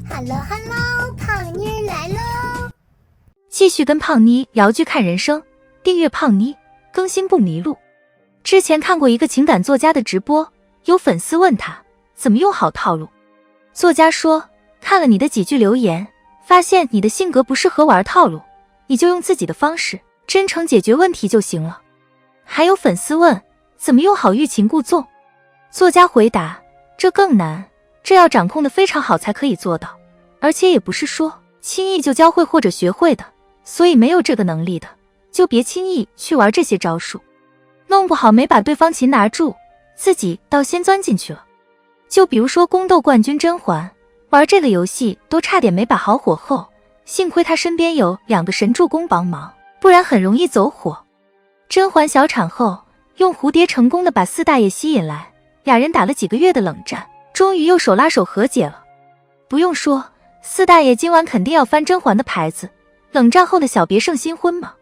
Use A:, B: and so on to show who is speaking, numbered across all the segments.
A: Hello Hello， 胖妮儿来喽！
B: 继续跟胖妮聊剧看人生，订阅胖妮，更新不迷路。之前看过一个情感作家的直播，有粉丝问他怎么用好套路。作家说，看了你的几句留言，发现你的性格不适合玩套路，你就用自己的方式真诚解决问题就行了。还有粉丝问怎么用好欲擒故纵，作家回答，这更难，这要掌控得非常好才可以做到，而且也不是说轻易就教会或者学会的，所以没有这个能力的就别轻易去玩这些招数，弄不好没把对方擒拿住，自己倒先钻进去了。就比如说宫斗冠军甄嬛，玩这个游戏都差点没把好火候，幸亏她身边有2个神助攻帮忙，不然很容易走火。甄嬛小产后用蝴蝶成功的把四大爷吸引来，俩人打了几个月的冷战，终于又手拉手和解了。不用说，四大爷今晚肯定要翻甄嬛的牌子，冷战后的小别胜新婚嘛。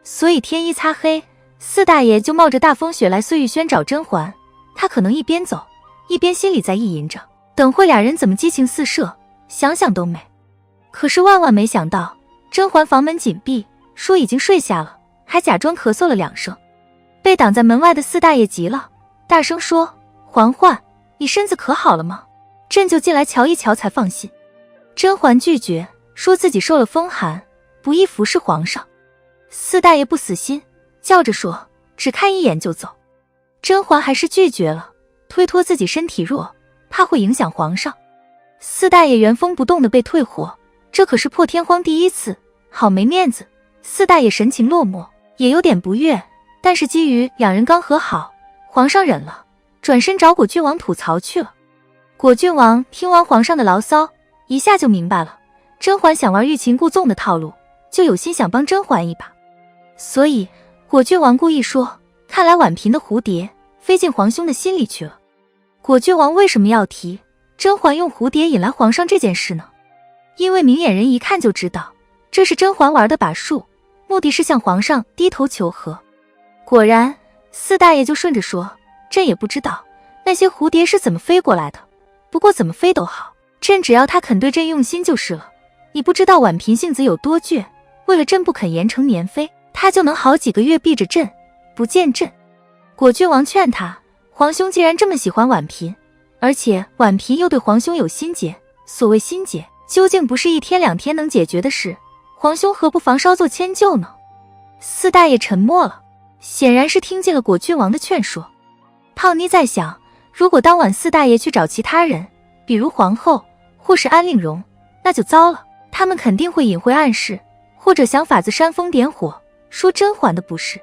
B: 所以天一擦黑，四大爷就冒着大风雪来碎玉轩找甄嬛，他可能一边走一边心里在意淫着，等会俩人怎么激情四射，想想都美。可是万万没想到，甄嬛房门紧闭，说已经睡下了，还假装咳嗽了2声。被挡在门外的四大爷急了，大声说，嬛嬛，你身子可好了吗？朕就进来瞧一瞧才放心。甄嬛拒绝，说自己受了风寒，不宜服侍皇上。四大爷不死心，叫着说，只看一眼就走。甄嬛还是拒绝了，推脱自己身体弱，怕会影响皇上。四大爷原封不动的被退货，这可是破天荒第一次，好没面子。四大爷神情落寞，也有点不悦，但是基于两人刚和好，皇上忍了，转身找果郡王吐槽去了。果郡王听完皇上的牢骚，一下就明白了，甄嬛想玩欲擒故纵的套路，就有心想帮甄嬛一把。所以果郡王故意说，看来婉嫔的蝴蝶飞进皇兄的心里去了。果郡王为什么要提甄嬛用蝴蝶引来皇上这件事呢？因为明眼人一看就知道，这是甄嬛玩的把术，目的是向皇上低头求和。果然，四大爷就顺着说，朕也不知道那些蝴蝶是怎么飞过来的，不过怎么飞都好，朕只要他肯对朕用心就是了。你不知道婉嫔性子有多倔，为了朕不肯严惩年妃，他就能好几个月避着朕不见朕。果郡王劝他，皇兄既然这么喜欢婉嫔，而且婉嫔又对皇兄有心结，所谓心结究竟不是1天2天能解决的事，皇兄何不妨稍作迁就呢？四大爷沉默了，显然是听进了果郡王的劝说。胖妮在想，如果当晚四大爷去找其他人，比如皇后或是安陵容，那就糟了，他们肯定会隐晦暗示，或者想法子煽风点火，说甄嬛的不是。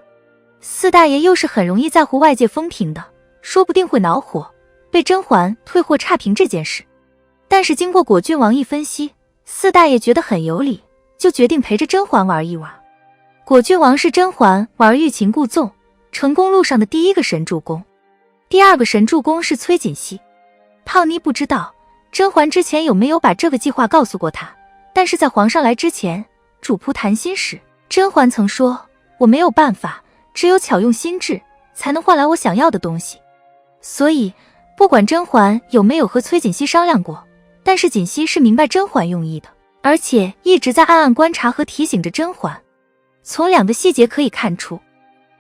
B: 四大爷又是很容易在乎外界风评的，说不定会恼火，被甄嬛退货差评这件事。但是经过果郡王一分析，四大爷觉得很有理，就决定陪着甄嬛玩一玩。果郡王是甄嬛玩欲擒故纵成功路上的第1个神助攻，第2个神助攻是崔槿汐。胖妮不知道甄嬛之前有没有把这个计划告诉过他，但是在皇上来之前，主仆谈心时，甄嬛曾说，我没有办法，只有巧用心智才能换来我想要的东西。所以不管甄嬛有没有和崔槿汐商量过，但是槿汐是明白甄嬛用意的，而且一直在暗暗观察和提醒着甄嬛。从2个细节可以看出，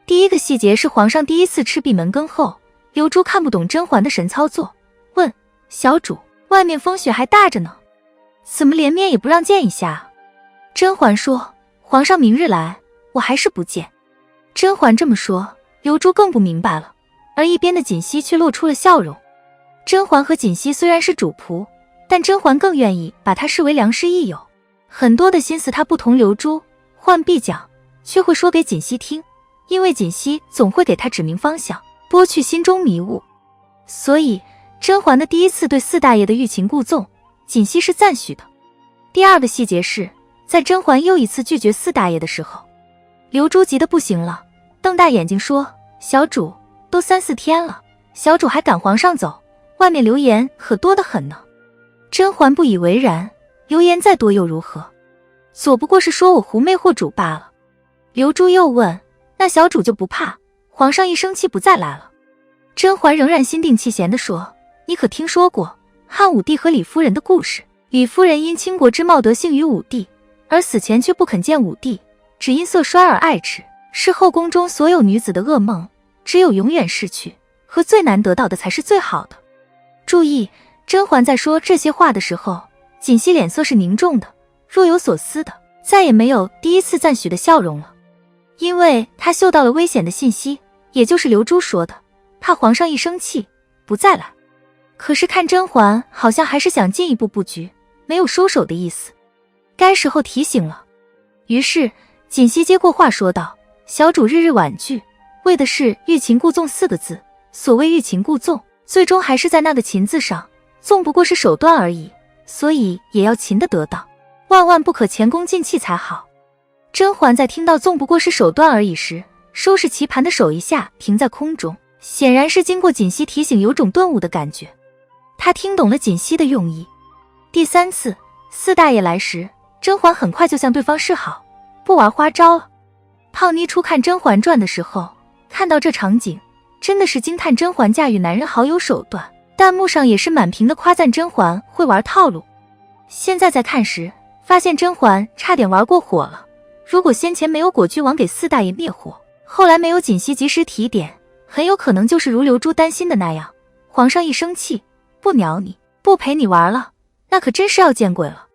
B: 第1个细节是皇上第1次吃闭门羹后，刘珠看不懂甄嬛的神操作，问小主，外面风雪还大着呢，怎么连面也不让见一下啊？甄嬛说，皇上明日来，我还是不见。甄嬛这么说，刘珠更不明白了，而一边的槿汐却露出了笑容。甄嬛和槿汐虽然是主仆，但甄嬛更愿意把她视为良师益友，很多的心思她不同刘珠浣碧讲，却会说给槿汐听，因为槿汐总会给她指明方向，拨去心中迷雾。所以甄嬛的第1次对四大爷的欲擒故纵，槿汐是赞许的。第2个细节是，在甄嬛又一次拒绝四大爷的时候，刘珠急得不行了，瞪大眼睛说，小主，都3、4天了，小主还赶皇上走，外面流言可多得很呢。甄嬛不以为然，流言再多又如何？左不过是说我狐媚惑主罢了。刘珠又问，那小主就不怕皇上一生气不再来了？甄嬛仍然心定气闲地说，你可听说过汉武帝和李夫人的故事。李夫人因倾国之貌得幸于武帝，而死前却不肯见武帝，只因色衰而爱之，是后宫中所有女子的噩梦。只有永远逝去和最难得到的才是最好的。注意，甄嬛在说这些话的时候，锦汐脸色是凝重的，若有所思的，再也没有第一次赞许的笑容了。因为她嗅到了危险的信息，也就是刘珠说的，怕皇上一生气不再来。可是看甄嬛好像还是想进一步布局，没有收手的意思，该时候提醒了。于是锦汐接过话说道：小主日日婉拒，为的是欲擒故纵4个字。所谓欲擒故纵，最终还是在那个擒字上，纵不过是手段而已，所以也要擒得得当，万万不可前功尽弃才好。甄嬛在听到纵不过是手段而已时，收拾棋盘的手一下停在空中，显然是经过锦汐提醒有种顿悟的感觉。她听懂了锦汐的用意。第3次四大爷来时，甄嬛很快就向对方示好，不玩花招了。胖妮初看《甄嬛传》的时候，看到这场景，真的是惊叹甄嬛驾驭男人好有手段，弹幕上也是满屏的夸赞甄嬛会玩套路。现在在看时，发现甄嬛差点玩过火了。如果先前没有果郡王给四大爷灭火，后来没有锦汐及时提点，很有可能就是如刘珠担心的那样，皇上一生气，不鸟你，不陪你玩了，那可真是要见鬼了。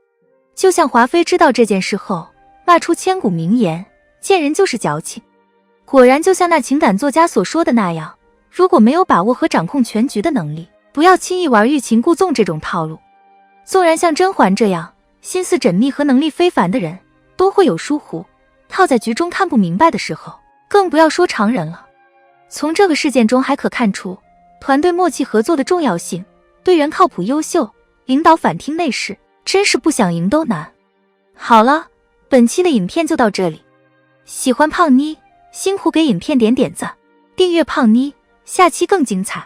B: 就像华妃知道这件事后，骂出千古名言，见人就是矫情。果然就像那情感作家所说的那样，如果没有把握和掌控全局的能力，不要轻易玩欲擒故纵这种套路。纵然像甄嬛这样心思缜密和能力非凡的人，都会有疏忽，套在局中看不明白的时候，更不要说常人了。从这个事件中还可看出团队默契合作的重要性，对人靠谱优秀，领导反听内事，真是不想赢都难。好了，本期的影片就到这里，喜欢胖妮辛苦给影片点赞，订阅胖妮，下期更精彩。